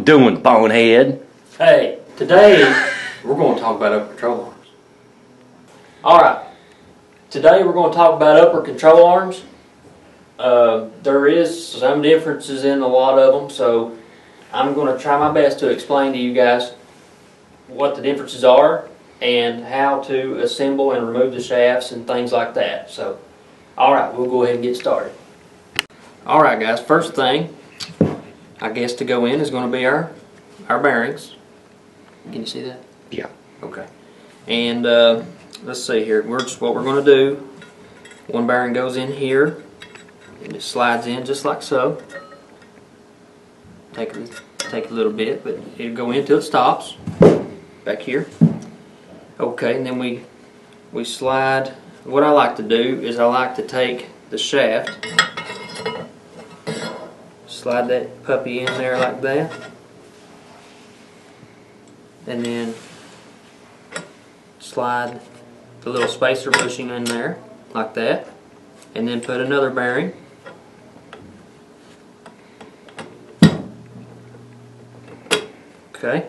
doing, bonehead? Hey, today we're going to talk about upper control arms. Alright, today we're going to talk about upper control arms. There is some differences in a lot of them, so I'm going to try my best to explain to you guys what the differences are and how to assemble and remove the shafts and things like that. So, alright, we'll go ahead and get started. Alright guys, first thing I guess to go in is going to be our bearings. Can you see that? Yeah. Okay. And let's see here. What we're going to do, one bearing goes in here and it slides in just like so. Take a little bit, but it'll go in until it stops back here. Okay, and then we slide. What I like to do is I like to take the shaft, slide that puppy in there like that, and then slide the little spacer bushing in there like that, and then put another bearing. Okay,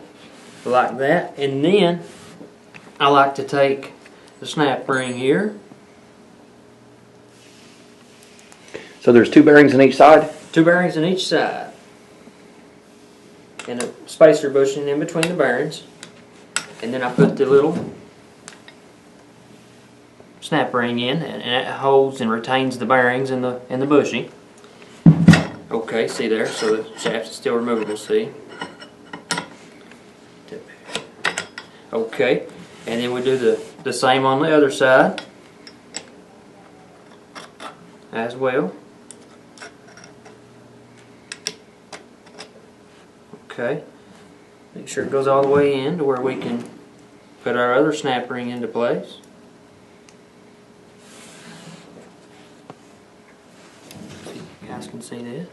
like that, and then I like to take the snap ring here. So there's two bearings on each side? Two bearings on each side. And a spacer bushing in between the bearings. And then I put the little snap ring in, and it holds and retains the bearings and the bushing. Okay, see there, so the shaft is still removable, see? Okay, and then we do the same on the other side as well. Okay, make sure it goes all the way in to where we can put our other snap ring into place. You guys can see this.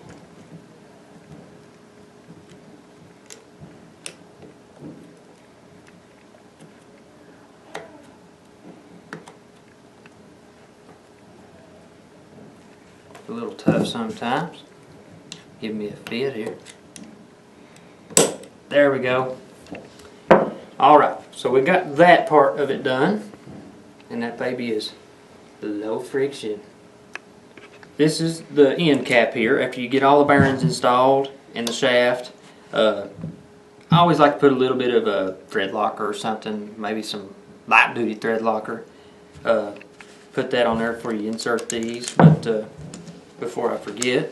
A little tough sometimes. Give me a fit here. There we go. Alright, so we got that part of it done. And that baby is low friction. This is the end cap here. After you get all the bearings installed and the shaft, I always like to put a little bit of a thread locker or something, maybe some light duty thread locker. Put that on there before you insert these, but before I forget.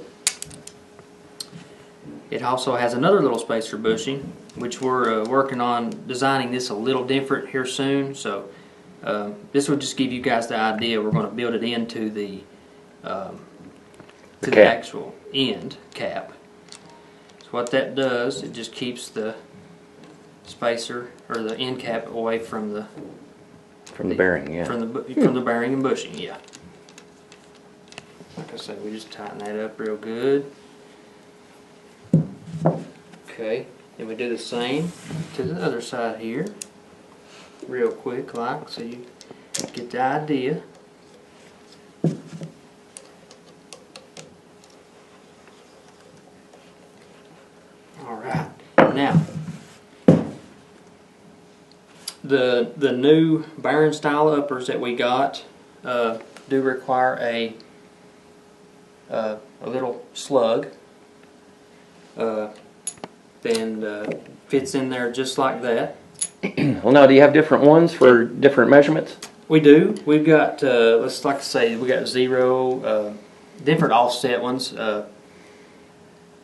It also has another little spacer bushing, which we're working on designing this a little different here soon. So this will just give you guys the idea. We're going to build it into the actual end cap. So what that does, it just keeps the spacer or the end cap away from the bearing, yeah. From the bearing and bushing, yeah. Like I said, we just tighten that up real good. Okay, then we do the same to the other side here, real quick like, so you get the idea. Alright, now the new bearing style uppers that we got do require a little slug. And fits in there just like that. Well, now, do you have different ones for different measurements? We do. We've got, let's like I say, we got 0, different offset ones, 1/8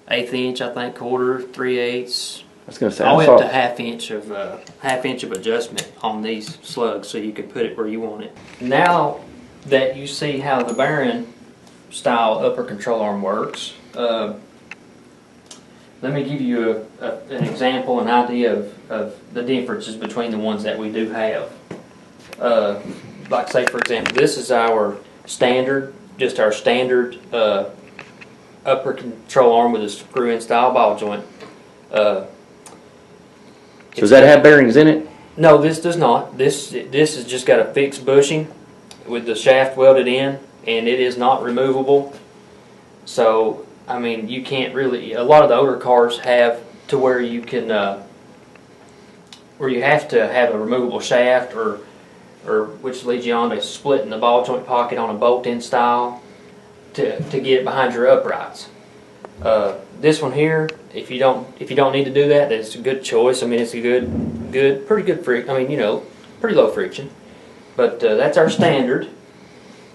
inch, I think, 1/4, 3/8. I was going to say, all the way up to half inch of adjustment on these slugs, so you can put it where you want it. Now that you see how the bearing style upper control arm works, let me give you an example, an idea of the differences between the ones that we do have. Like say for example, this is our standard, just our standard upper control arm with a screw-in style ball joint. So does that have bearings in it? No, this does not. This has just got a fixed bushing with the shaft welded in, and it is not removable. So I mean, you can't really. A lot of the older cars have to where you can where you have to have a removable shaft, or which leads you on to splitting the ball joint pocket on a bolt-in style to get it behind your uprights. This one here, if you don't need to do that, it's a good choice. I mean, it's a pretty good friction. I mean, pretty low friction. But that's our standard.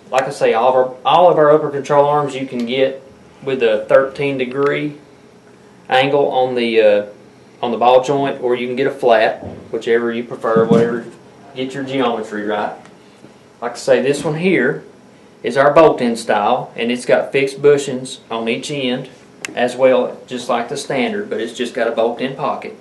Like I say, all of our upper control arms you can get with a 13-degree angle on the ball joint, or you can get a flat, whichever you prefer, whatever, get your geometry right. Like I say, this one here is our bolt-in style, and it's got fixed bushings on each end as well, just like the standard, but it's just got a bolt-in pocket.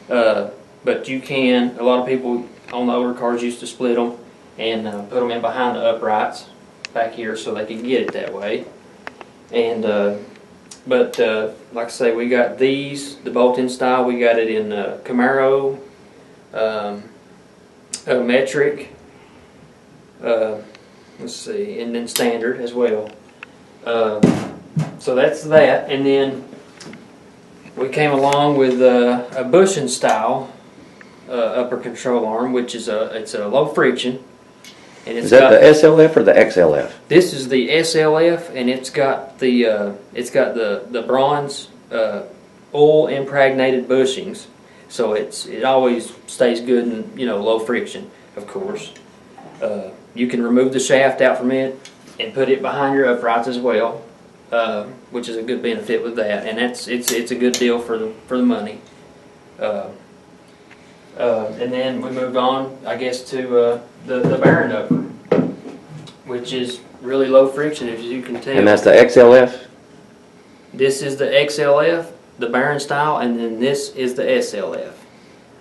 But you can, a lot of people on the older cars used to split them and put them in behind the uprights back here so they could get it that way. And like I say, we got these, the bolt-in style. We got it in Camaro, metric, let's see, and then standard as well. So that's that. And then we came along with a bushing style upper control arm, which is it's a low friction. And it's is that the SLF or the XLF? This is the SLF, and it's got the bronze oil impregnated bushings, so it always stays good and low friction. Of course, you can remove the shaft out from it and put it behind your uprights as well, which is a good benefit with that, and it's a good deal for the money. And then we moved on, I guess, to the bearing upper, which is really low friction, as you can tell. And that's the XLF? This is the XLF, the bearing style, and then this is the SLF.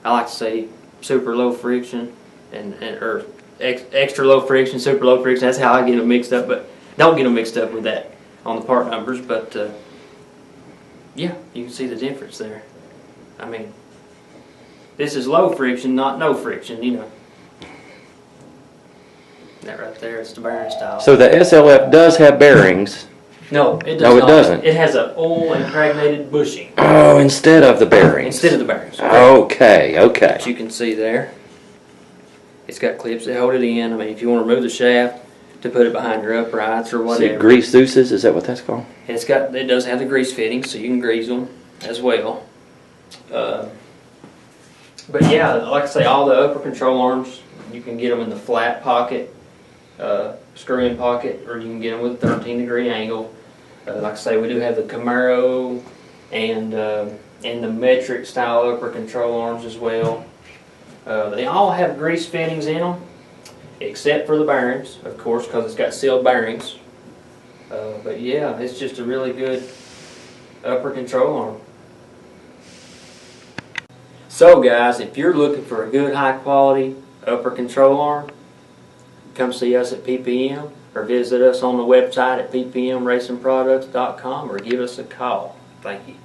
I like to say super low friction or extra low friction, super low friction. That's how I get them mixed up, but don't get them mixed up with that on the part numbers. But yeah, you can see the difference there. I mean, this is low friction, not no friction, That right there is the bearing style. So the SLF does have bearings. No, it does No, it not. doesn't. It has an oil impregnated bushing. Oh, instead of the bearings. Instead of the bearings. Okay. That you can see there. It's got clips that hold it in. I mean, if you want to remove the shaft to put it behind your uprights or whatever. See, grease deuces, is that what that's called? And it does have the grease fittings, so you can grease them as well. But yeah, like I say, all the upper control arms, you can get them in the flat pocket, screw-in pocket, or you can get them with a 13-degree angle. Like I say, we do have the Camaro and the metric style upper control arms as well. They all have grease fittings in them, except for the bearings, of course, because it's got sealed bearings. But yeah, it's just a really good upper control arm. So guys, if you're looking for a good high quality upper control arm, come see us at PPM or visit us on the website at ppmracingproducts.com or give us a call. Thank you.